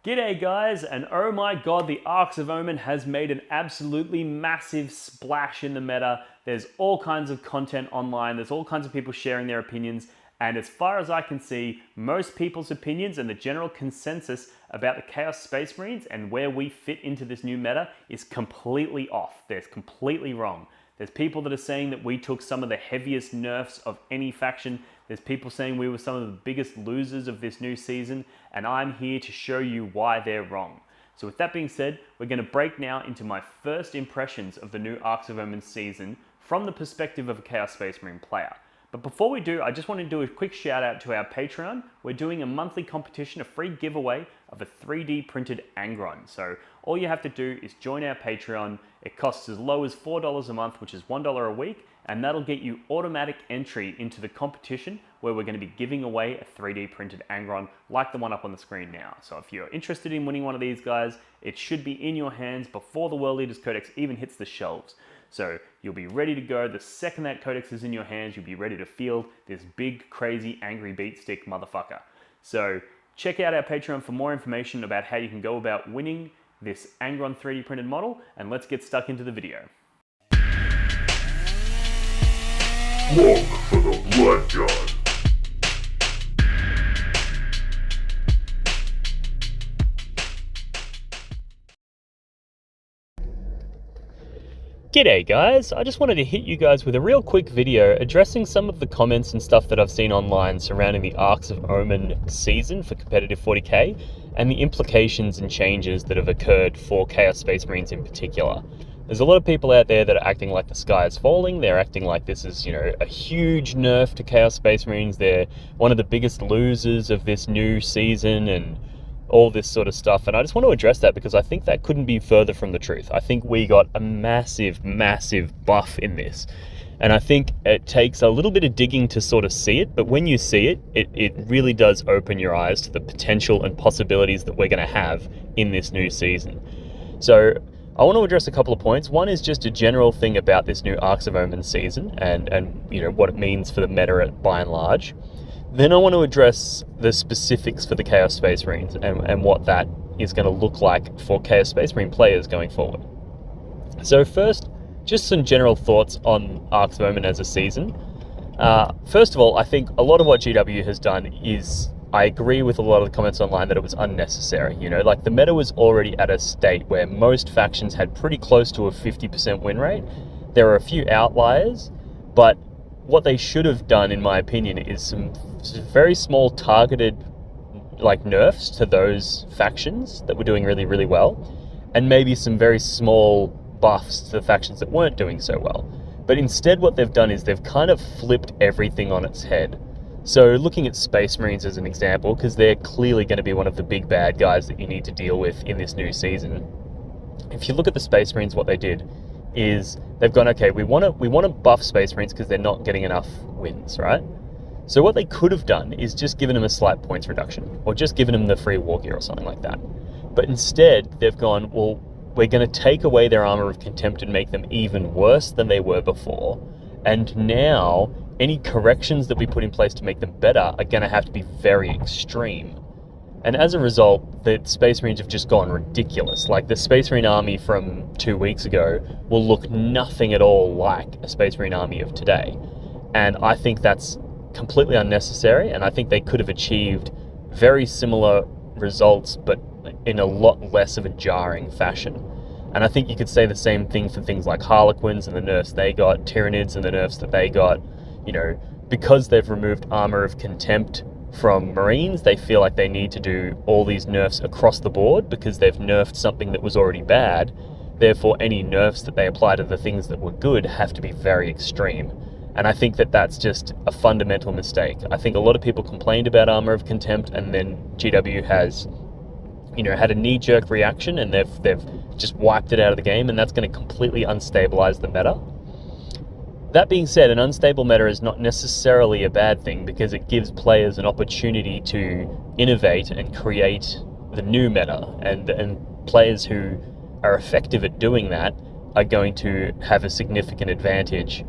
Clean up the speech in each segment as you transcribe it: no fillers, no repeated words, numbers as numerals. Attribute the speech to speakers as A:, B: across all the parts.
A: G'day guys, and oh my god, the Arks of Omen has made an absolutely massive splash in the meta. There's all kinds of content online, there's all kinds of people sharing their opinions, and as far as I can see, most people's opinions and the general consensus about the Chaos Space Marines and where we fit into this new meta is completely off. They're completely wrong. There's people that are saying that we took some of the heaviest nerfs of any faction. There's people saying we were some of the biggest losers of this new season, and I'm here to show you why they're wrong. So with that being said, we're going to break now into my first impressions of the new Arks of Omen season from the perspective of a Chaos Space Marine player. But before we do, I just want to do a quick shout out to our Patreon. We're doing a monthly competition, a free giveaway of a 3D printed Angron. So all you have to do is join our Patreon. It costs as low as $4 a month, which is $1 a week, and that'll get you automatic entry into the competition where we're going to be giving away a 3D printed Angron like the one up on the screen now. So if you're interested in winning one of these guys, it should be in your hands before the World Leaders Codex even hits the shelves. So you'll be ready to go. The second that codex is in your hands, you'll be ready to field this big, crazy, angry beat stick motherfucker. So check out our Patreon for more information about how you can go about winning this Angron 3D printed model, and let's get stuck into the video.
B: Look for the Blood God.
A: G'day guys, I just wanted to hit you guys with a real quick video addressing some of the comments and stuff that I've seen online surrounding the Arks of Omen season for competitive 40k and the implications and changes that have occurred for Chaos Space Marines in particular. There's a lot of people out there that are acting like the sky is falling. They're acting like this is, a huge nerf to Chaos Space Marines. They're one of the biggest losers of this new season and all this sort of stuff, and I just want to address that because I think that couldn't be further from the truth. I think we got a massive buff in this, and I think it takes a little bit of digging to sort of see it, but when you see it, it really does open your eyes to the potential and possibilities that we're going to have in this new season. So I want to address a couple of points. One is just a general thing about this new Arks of Omen season and what it means for the meta by and large. Then I want to address the specifics for the Chaos Space Marines and what that is going to look like for Chaos Space Marine players going forward. So first, just some general thoughts on Arks of Omen as a season. First of all, I think a lot of what GW has done is, I agree with a lot of the comments online that it was unnecessary. Like the meta was already at a state where most factions had pretty close to a 50% win rate. There are a few outliers, but what they should have done, in my opinion, is some very small targeted nerfs to those factions that were doing really well, and maybe some very small buffs to the factions that weren't doing so well. But instead what they've done is they've kind of flipped everything on its head. So looking at Space Marines as an example, because they're clearly going to be one of the big bad guys that you need to deal with in this new season. If you look at the Space Marines, what they did is they've gone, okay, we want to buff Space Marines because they're not getting enough wins, right? So what they could have done is just given them a slight points reduction, or just given them the free war gear or something like that. But instead, they've gone, well, we're going to take away their armor of contempt and make them even worse than they were before. And now, any corrections that we put in place to make them better are going to have to be very extreme. And as a result, the Space Marines have just gone ridiculous. Like the Space Marine army from 2 weeks ago will look nothing at all like a Space Marine army of today. And I think that's completely unnecessary, and I think they could have achieved very similar results, but in a lot less of a jarring fashion. And I think you could say the same thing for things like Harlequins and the nerfs they got, Tyranids and the nerfs that they got. Because they've removed armor of contempt from Marines, they feel like they need to do all these nerfs across the board because they've nerfed something that was already bad. Therefore, any nerfs that they apply to the things that were good have to be very extreme. And I think that that's just a fundamental mistake. I think a lot of people complained about armor of contempt, and then GW has, had a knee-jerk reaction, and they've just wiped it out of the game, and that's going to completely unstabilize the meta. That being said, an unstable meta is not necessarily a bad thing because it gives players an opportunity to innovate and create the new meta, and players who are effective at doing that are going to have a significant advantage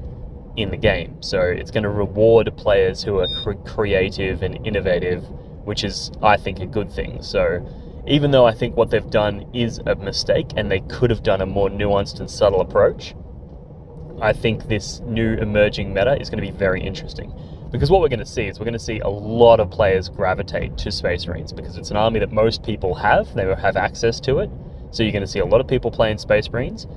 A: in the game. So it's going to reward players who are creative and innovative, which is, I think, a good thing. So even though I think what they've done is a mistake and they could have done a more nuanced and subtle approach, I think this new emerging meta is going to be very interesting. Because what we're going to see is we're going to see a lot of players gravitate to Space Marines because it's an army that most people have. They have access to it. So you're going to see a lot of people playing Space Marines.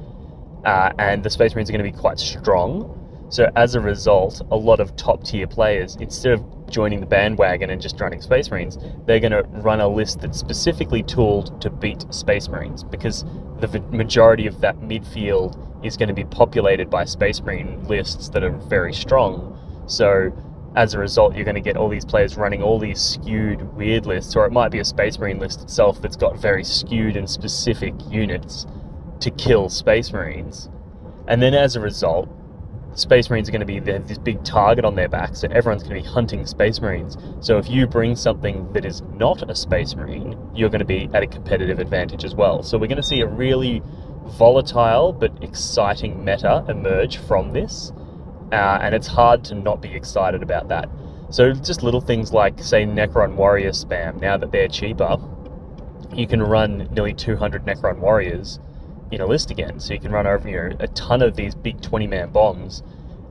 A: And the Space Marines are going to be quite strong. So as a result, a lot of top tier players, instead of joining the bandwagon and just running Space Marines, they're going to run a list that's specifically tooled to beat Space Marines, because the majority of that midfield is going to be populated by Space Marine lists that are very strong. So as a result, you're going to get all these players running all these skewed weird lists, or it might be a Space Marine list itself that's got very skewed and specific units to kill Space Marines. And then as a result, Space Marines are going to be this big target on their back, so everyone's going to be hunting Space Marines. So if you bring something that is not a Space Marine, you're going to be at a competitive advantage as well. So we're going to see a really volatile but exciting meta emerge from this, and it's hard to not be excited about that. So just little things like, say, Necron Warrior spam. Now that they're cheaper, you can run nearly 200 Necron Warriors in a list again. So you can run over, a ton of these big 20-man bombs,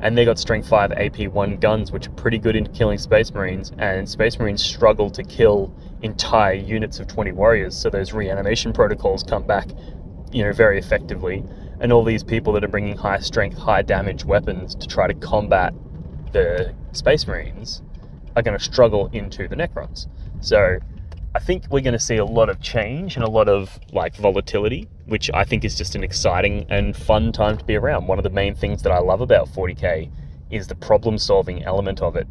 A: and they got strength 5 AP 1 guns, which are pretty good in killing Space Marines, and Space Marines struggle to kill entire units of 20 warriors, so those reanimation protocols come back, very effectively. And all these people that are bringing high strength, high damage weapons to try to combat the Space Marines are going to struggle into the Necrons. So I think we're going to see a lot of change and a lot of volatility, which I think is just an exciting and fun time to be around. One of the main things that I love about 40k is the problem-solving element of it.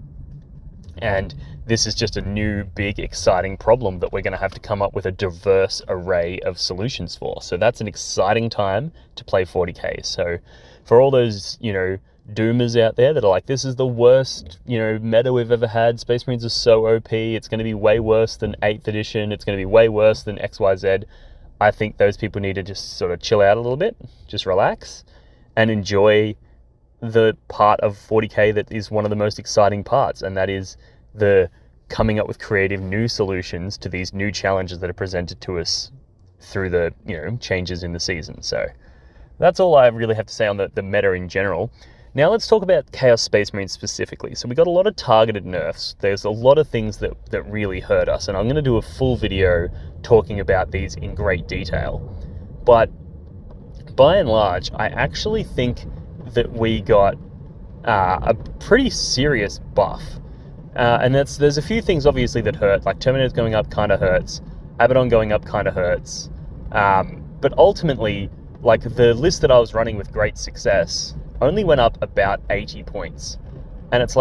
A: And this is just a new, big, exciting problem that we're going to have to come up with a diverse array of solutions for. So that's an exciting time to play 40k. So for all those, doomers out there that are like, this is the worst, meta we've ever had. Space Marines are so OP. It's going to be way worse than 8th edition. It's going to be way worse than XYZ. I think those people need to just sort of chill out a little bit, just relax, and enjoy the part of 40k that is one of the most exciting parts, and that is the coming up with creative new solutions to these new challenges that are presented to us through the changes in the season. So that's all I really have to say on the meta in general. Now let's talk about Chaos Space Marines specifically. So we got a lot of targeted nerfs. There's a lot of things that really hurt us, and I'm going to do a full video talking about these in great detail. But by and large, I actually think that we got a pretty serious buff. And there's a few things obviously that hurt, like Terminators going up kind of hurts, Abaddon going up kind of hurts. But ultimately, the list that I was running with great success only went up about 80 points. And it's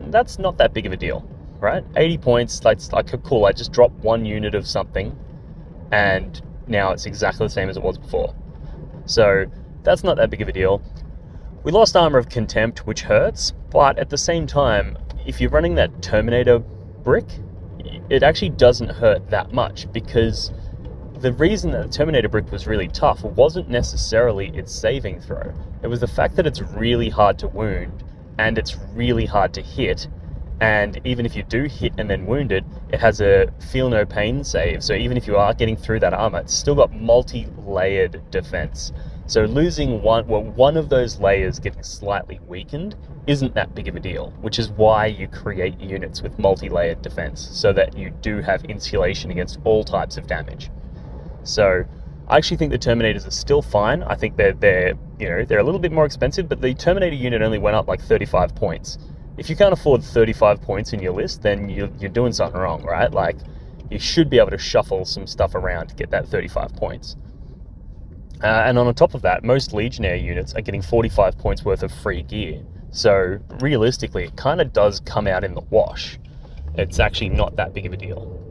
A: that's not that big of a deal, right? 80 points, that's cool, I just dropped one unit of something, and now it's exactly the same as it was before. So that's not that big of a deal. We lost Armor of Contempt, which hurts, but at the same time, if you're running that Terminator brick, it actually doesn't hurt that much, because the reason that the Terminator brick was really tough wasn't necessarily its saving throw. It was the fact that it's really hard to wound, and it's really hard to hit, and even if you do hit and then wound it, it has a feel no pain save, so even if you are getting through that armor, it's still got multi-layered defense. So losing one of those layers getting slightly weakened isn't that big of a deal, which is why you create units with multi-layered defense, so that you do have insulation against all types of damage. So I actually think the Terminators are still fine. I think they're a little bit more expensive, but the Terminator unit only went up 35 points. If you can't afford 35 points in your list, then you're doing something wrong, right? You should be able to shuffle some stuff around to get that 35 points. And on top of that, most Legionnaire units are getting 45 points worth of free gear. So realistically, it kind of does come out in the wash. It's actually not that big of a deal.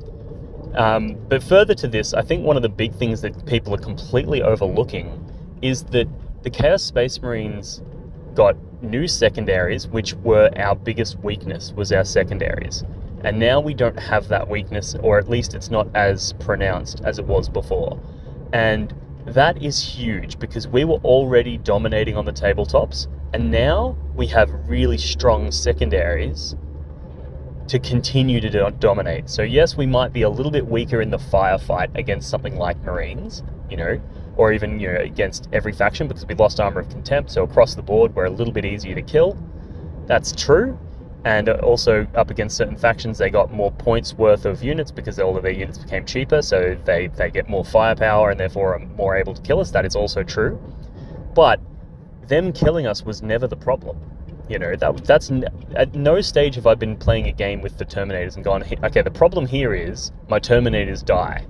A: But further to this, I think one of the big things that people are completely overlooking is that the Chaos Space Marines got new secondaries, which were our biggest weakness, was our secondaries. And now we don't have that weakness, or at least it's not as pronounced as it was before. And that is huge, because we were already dominating on the tabletops, and now we have really strong secondaries to continue to dominate. So yes, we might be a little bit weaker in the firefight against something like Marines, you know, or even, you know, against every faction, because we lost Armor of Contempt, so across the board we're a little bit easier to kill. That's true. And also up against certain factions, they got more points worth of units because all of their units became cheaper, so they get more firepower and therefore are more able to kill us. That is also true. But them killing us was never the problem. You know, that's at no stage have I been playing a game with the Terminators and gone, okay, the problem here is my Terminators die.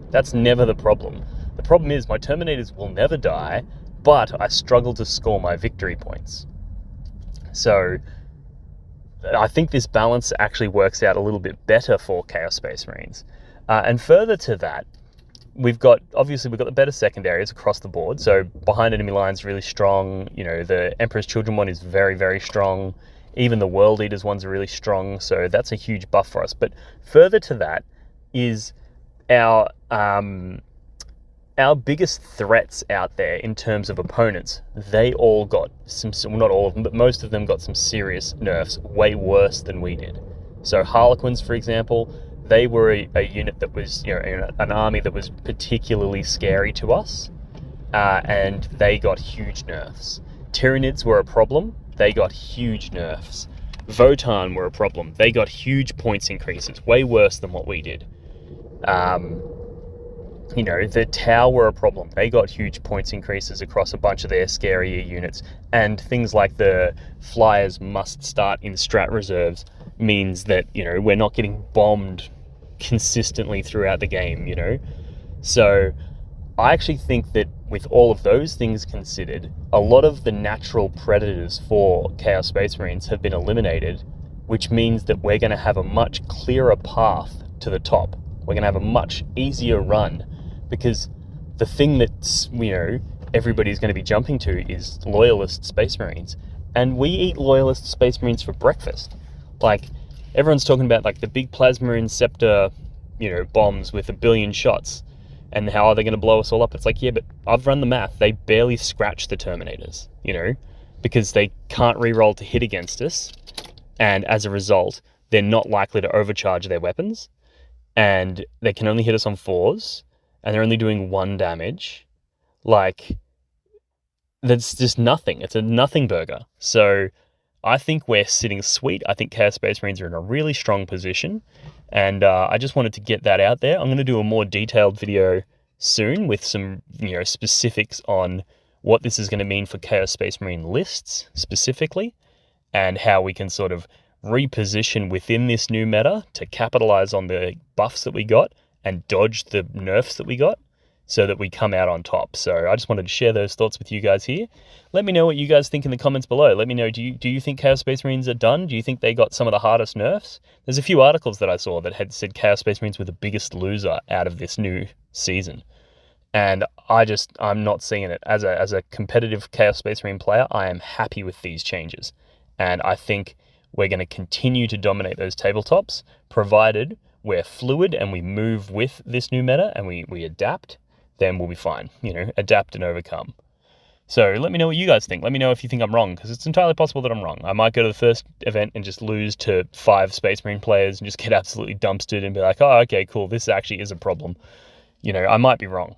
A: That's never the problem. The problem is my Terminators will never die, but I struggle to score my victory points. So I think this balance actually works out a little bit better for Chaos Space Marines. And further to that, we've got the better secondaries across the board. So behind enemy lines really strong. You know, the Emperor's Children one is very, very strong. Even the World Eaters ones are really strong. So that's a huge buff for us. But further to that is our biggest threats out there in terms of opponents. They all got well, not all of them, but most of them got some serious nerfs, way worse than we did. So Harlequins, for example, they were a unit that was, you know, an army that was particularly scary to us, and they got huge nerfs. Tyranids were a problem. They got huge nerfs. Votan were a problem. They got huge points increases, way worse than what we did. You know, the Tau were a problem. They got huge points increases across a bunch of their scarier units, and things like the Flyers must start in strat reserves means that, you know, we're not getting bombed consistently throughout the game, you know. So I actually think that with all of those things considered, a lot of the natural predators for Chaos Space Marines have been eliminated, which means that we're going to have a much clearer path to the top. We're going to have a much easier run, because the thing that, you know, everybody's going to be jumping to is Loyalist Space Marines. And we eat Loyalist Space Marines for breakfast. Like, everyone's talking about, like, the big Plasma Inceptor, you know, bombs with 1 billion shots, and how are they going to blow us all up? It's like, yeah, but I've run the math. They barely scratch the Terminators, you know, because they can't reroll to hit against us, and as a result, they're not likely to overcharge their weapons, and they can only hit us on 4s, and they're only doing 1 damage. Like, that's just nothing. It's a nothing burger. So I think we're sitting sweet. I think Chaos Space Marines are in a really strong position, and I just wanted to get that out there. I'm going to do a more detailed video soon with some, you know, specifics on what this is going to mean for Chaos Space Marine lists specifically, and how we can sort of reposition within this new meta to capitalize on the buffs that we got and dodge the nerfs that we got, so that we come out on top. So I just wanted to share those thoughts with you guys here. Let me know what you guys think in the comments below. Let me know, do you think Chaos Space Marines are done? Do you think they got some of the hardest nerfs? There's a few articles that I saw that had said Chaos Space Marines were the biggest loser out of this new season. And I'm not seeing it. As a competitive Chaos Space Marine player, I am happy with these changes. And I think we're going to continue to dominate those tabletops, provided we're fluid and we move with this new meta and we adapt. Then we'll be fine, you know, adapt and overcome. So let me know what you guys think. Let me know if you think I'm wrong, because it's entirely possible that I'm wrong. I might go to the first event and just lose to 5 Space Marine players and just get absolutely dumpstered and be like, oh, okay, cool, this actually is a problem. You know, I might be wrong.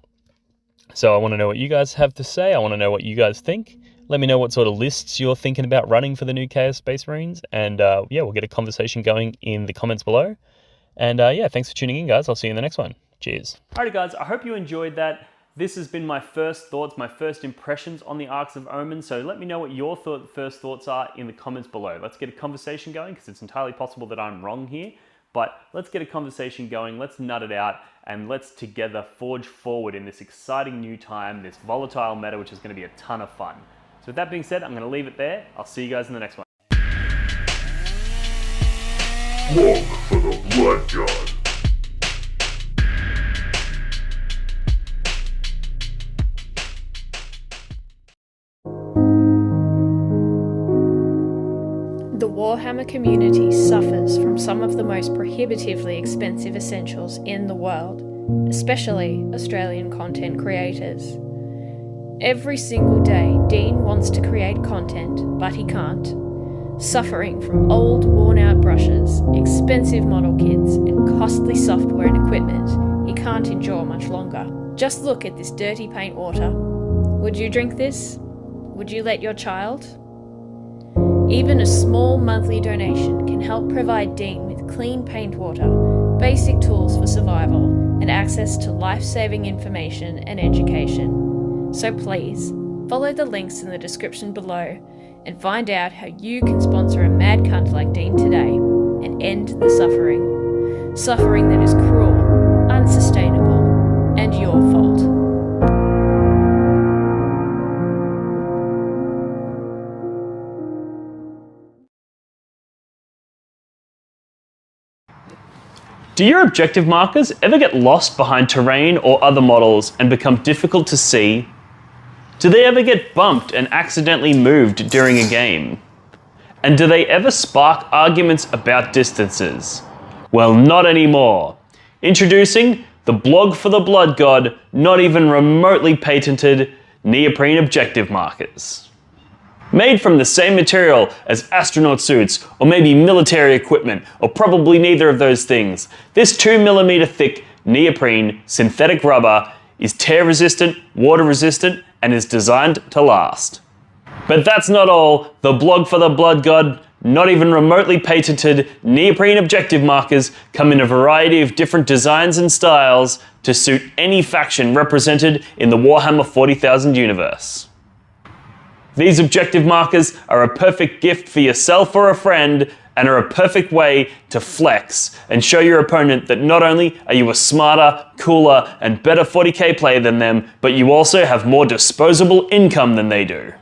A: So I want to know what you guys have to say. I want to know what you guys think. Let me know what sort of lists you're thinking about running for the new Chaos Space Marines. And yeah, we'll get a conversation going in the comments below. And yeah, thanks for tuning in, guys. I'll see you in the next one. Cheers. Alrighty, guys, I hope you enjoyed that. This has been my first thoughts, my first impressions on the Arks of Omen. So let me know what your first thoughts are in the comments below. Let's get a conversation going, because it's entirely possible that I'm wrong here. But let's get a conversation going, let's nut it out, and let's together forge forward in this exciting new time, this volatile meta, which is going to be a ton of fun. So with that being said, I'm going to leave it there. I'll see you guys in the next one.
B: Look for the Blood God.
C: The Warhammer community suffers from some of the most prohibitively expensive essentials in the world, especially Australian content creators. Every single day, Dean wants to create content, but he can't. Suffering from old, worn-out brushes, expensive model kits, and costly software and equipment he can't endure much longer. Just look at this dirty paint water. Would you drink this? Would you let your child? Even a small monthly donation can help provide Dean with clean paint water, basic tools for survival, and access to life-saving information and education. So please, follow the links in the description below and find out how you can sponsor a mad cunt like Dean today and end the suffering. Suffering that is cruel, unsustainable, and your fault.
A: Do your objective markers ever get lost behind terrain or other models and become difficult to see? Do they ever get bumped and accidentally moved during a game? And do they ever spark arguments about distances? Well, not anymore. Introducing the blog for the blood god, not even remotely patented neoprene objective markers. Made from the same material as astronaut suits, or maybe military equipment, or probably neither of those things, this 2mm thick neoprene synthetic rubber is tear resistant, water resistant, and is designed to last. But that's not all. The blog for the blood god, not even remotely patented neoprene objective markers come in a variety of different designs and styles to suit any faction represented in the Warhammer 40,000 universe. These objective markers are a perfect gift for yourself or a friend, and are a perfect way to flex and show your opponent that not only are you a smarter, cooler, and better 40k player than them, but you also have more disposable income than they do.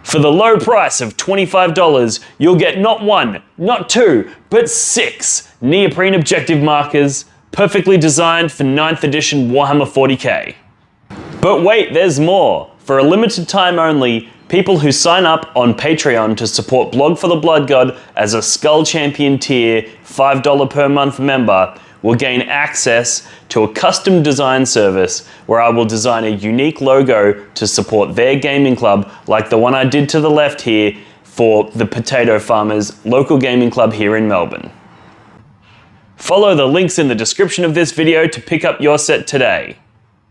A: For the low price of $25, you'll get not one, not two, but 6 neoprene objective markers, perfectly designed for 9th edition Warhammer 40k. But wait, there's more. For a limited time only, people who sign up on Patreon to support Blog for the Blood God as a Skull Champion tier $5 per month member will gain access to a custom design service where I will design a unique logo to support their gaming club, like the one I did to the left here for the Potato Farmers local gaming club here in Melbourne. Follow the links in the description of this video to pick up your set today.